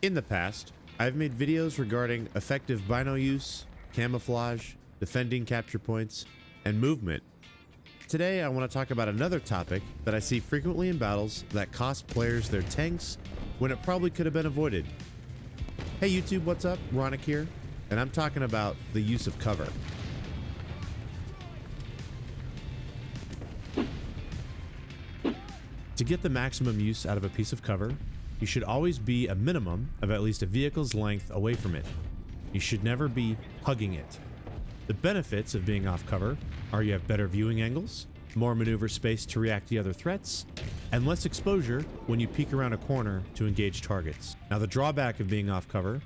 In the past, I've made videos regarding effective bino use, camouflage, defending capture points, and movement. Today, I want to talk about another topic that I see frequently in battles that cost players their tanks when it probably could have been avoided. Hey YouTube, what's up? Ronic here, and I'm talking about the use of cover. To get the maximum use out of a piece of cover, you should always be a minimum of at least a vehicle's length away from it. You should never be hugging it. The benefits of being off cover are you have better viewing angles, more maneuver space to react to other threats, and less exposure when you peek around a corner to engage targets. Now the drawback of being off cover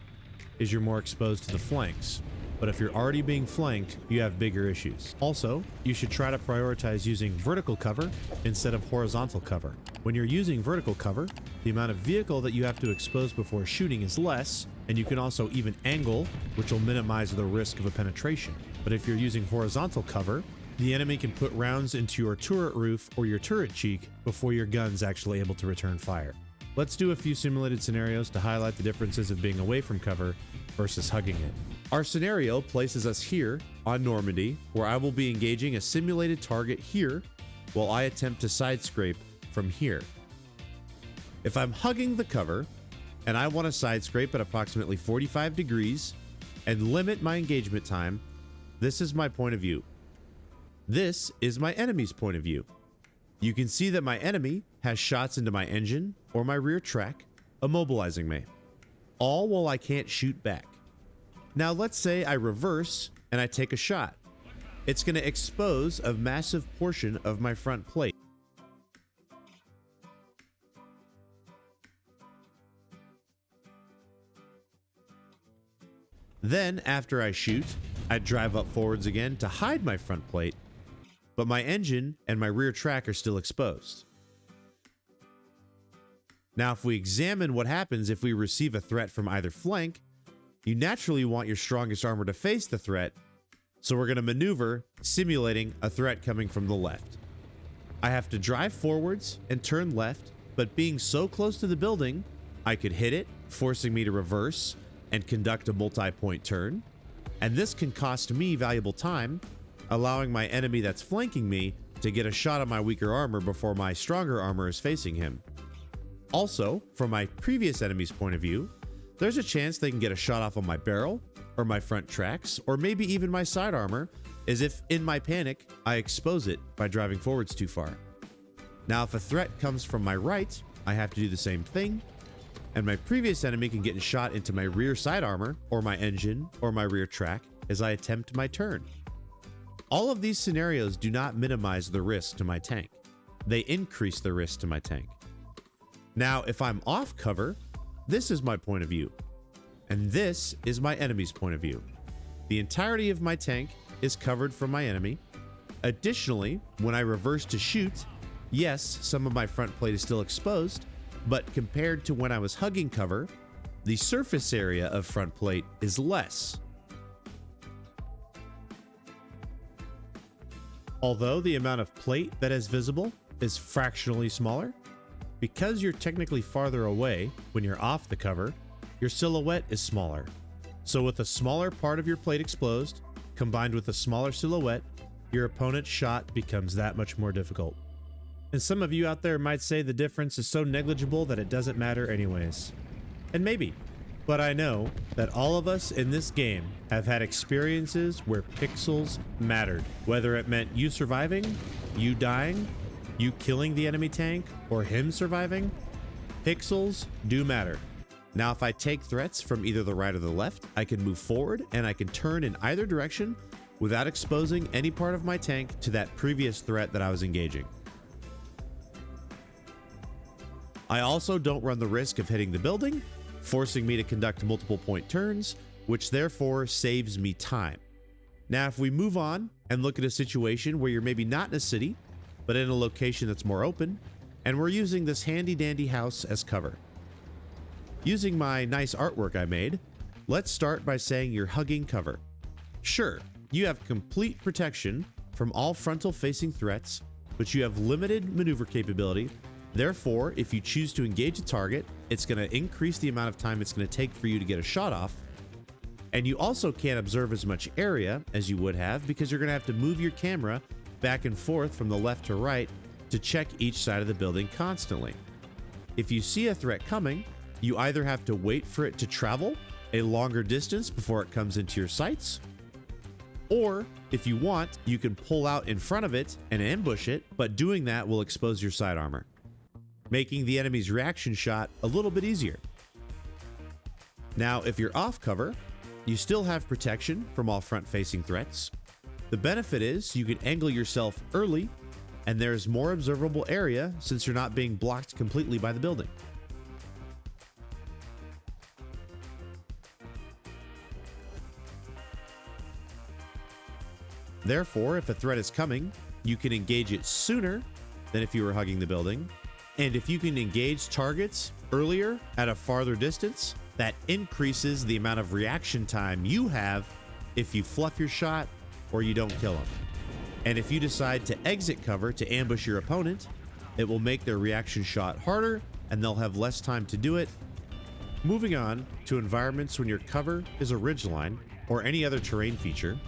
is you're more exposed to the flanks, but if you're already being flanked, you have bigger issues. Also, you should try to prioritize using vertical cover instead of horizontal cover. When you're using vertical cover, the amount of vehicle that you have to expose before shooting is less, and you can also even angle, which will minimize the risk of a penetration. But if you're using horizontal cover, the enemy can put rounds into your turret roof or your turret cheek before your gun's actually able to return fire. Let's do a few simulated scenarios to highlight the differences of being away from cover versus hugging it. Our scenario places us here on Normandy, where I will be engaging a simulated target here while I attempt to side scrape from here. If I'm hugging the cover and I want to side scrape at approximately 45 degrees and limit my engagement time, this is my point of view. This is my enemy's point of view. You can see that my enemy has shots into my engine or my rear track, immobilizing me, all while I can't shoot back. Now let's say I reverse and I take a shot. It's going to expose a massive portion of my front plate. Then after I shoot, I drive up forwards again to hide my front plate, but my engine and my rear track are still exposed. Now if we examine what happens if we receive a threat from either flank, you naturally want your strongest armor to face the threat, so we're going to maneuver simulating a threat coming from the left. I have to drive forwards and turn left, but being so close to the building, I could hit it, forcing me to reverse and conduct a multi-point turn, and this can cost me valuable time, allowing my enemy that's flanking me to get a shot on my weaker armor before my stronger armor is facing him. Also, from my previous enemy's point of view, there's a chance they can get a shot off on my barrel, or my front tracks, or maybe even my side armor, as if in my panic, I expose it by driving forwards too far. Now, if a threat comes from my right, I have to do the same thing, and my previous enemy can get a shot into my rear side armor, or my engine, or my rear track as I attempt my turn. All of these scenarios do not minimize the risk to my tank. They increase the risk to my tank. Now, if I'm off cover, this is my point of view, and this is my enemy's point of view. The entirety of my tank is covered from my enemy. Additionally, when I reverse to shoot, yes, some of my front plate is still exposed, but compared to when I was hugging cover, the surface area of front plate is less. Although the amount of plate that is visible is fractionally smaller, because you're technically farther away when you're off the cover, your silhouette is smaller. So with a smaller part of your plate exposed, combined with a smaller silhouette, your opponent's shot becomes that much more difficult. And some of you out there might say the difference is so negligible that it doesn't matter anyways. And maybe, but I know that all of us in this game have had experiences where pixels mattered, whether it meant you surviving, you dying, you killing the enemy tank, or him surviving. Pixels do matter. Now, if I take threats from either the right or the left, I can move forward and I can turn in either direction without exposing any part of my tank to that previous threat that I was engaging. I also don't run the risk of hitting the building, forcing me to conduct multiple point turns, which therefore saves me time. Now, if we move on and look at a situation where you're maybe not in a city, but in a location that's more open, and we're using this handy dandy house as cover. Using my nice artwork I made, let's start by saying you're hugging cover. Sure, you have complete protection from all frontal facing threats, but you have limited maneuver capability. Therefore, if you choose to engage a target, it's going to increase the amount of time it's going to take for you to get a shot off. And you also can't observe as much area as you would have because you're going to have to move your camera back and forth from the left to right to check each side of the building constantly. If you see a threat coming, you either have to wait for it to travel a longer distance before it comes into your sights, or if you want, you can pull out in front of it and ambush it, but doing that will expose your side armor, making the enemy's reaction shot a little bit easier. Now, if you're off cover, you still have protection from all front-facing threats. The benefit is you can angle yourself early, and there's more observable area since you're not being blocked completely by the building. Therefore, if a threat is coming, you can engage it sooner than if you were hugging the building. And if you can engage targets earlier at a farther distance, that increases the amount of reaction time you have if you fluff your shot or you don't kill them. And if you decide to exit cover to ambush your opponent, it will make their reaction shot harder and they'll have less time to do it. Moving on to environments when your cover is a ridgeline or any other terrain feature.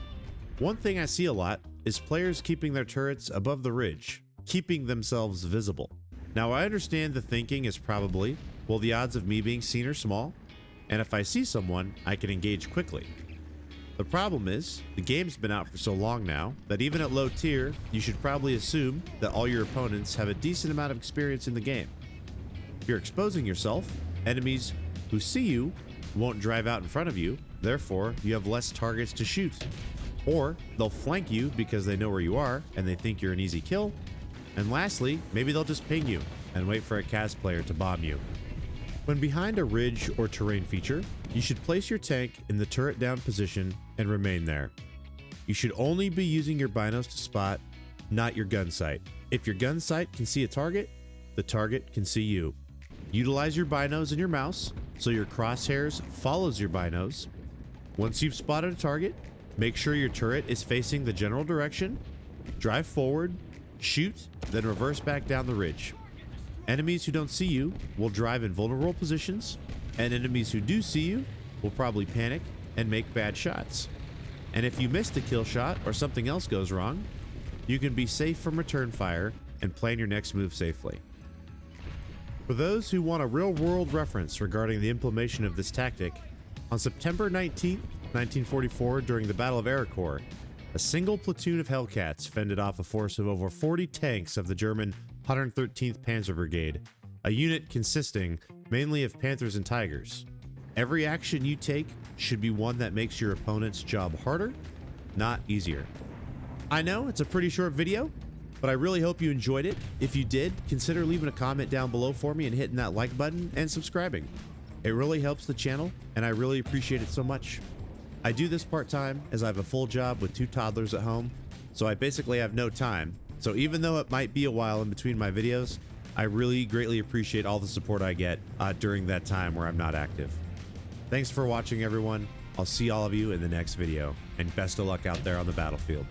One thing I see a lot is players keeping their turrets above the ridge, keeping themselves visible. Now, I understand the thinking is probably, well, the odds of me being seen are small, and if I see someone, I can engage quickly. The problem is, the game's been out for so long now that even at low tier, you should probably assume that all your opponents have a decent amount of experience in the game. If you're exposing yourself, enemies who see you won't drive out in front of you, therefore you have less targets to shoot. Or they'll flank you because they know where you are and they think you're an easy kill. And lastly, maybe they'll just ping you and wait for a CAS player to bomb you. When behind a ridge or terrain feature, you should place your tank in the turret down position and remain there. You should only be using your binos to spot, not your gun sight. If your gun sight can see a target, the target can see you. Utilize your binos and your mouse so your crosshairs follows your binos. Once you've spotted a target, make sure your turret is facing the general direction, drive forward, shoot, then reverse back down the ridge. Enemies who don't see you will drive in vulnerable positions, and enemies who do see you will probably panic and make bad shots. And if you missed a kill shot or something else goes wrong, you can be safe from return fire and plan your next move safely. For those who want a real-world reference regarding the implementation of this tactic, on September 19th, 1944, during the Battle of Ericourt, a single platoon of Hellcats fended off a force of over 40 tanks of the German 113th Panzer Brigade, a unit consisting mainly of Panthers and Tigers. Every action you take should be one that makes your opponent's job harder, not easier. I know it's a pretty short video, but I really hope you enjoyed it. If you did, consider leaving a comment down below for me and hitting that like button and subscribing. It really helps the channel, and I really appreciate it so much. I do this part-time as I have a full job with 2 toddlers at home, so I basically have no time. So even though it might be a while in between my videos, I really greatly appreciate all the support I get during that time where I'm not active. Thanks for watching, everyone. I'll see all of you in the next video, and best of luck out there on the battlefield.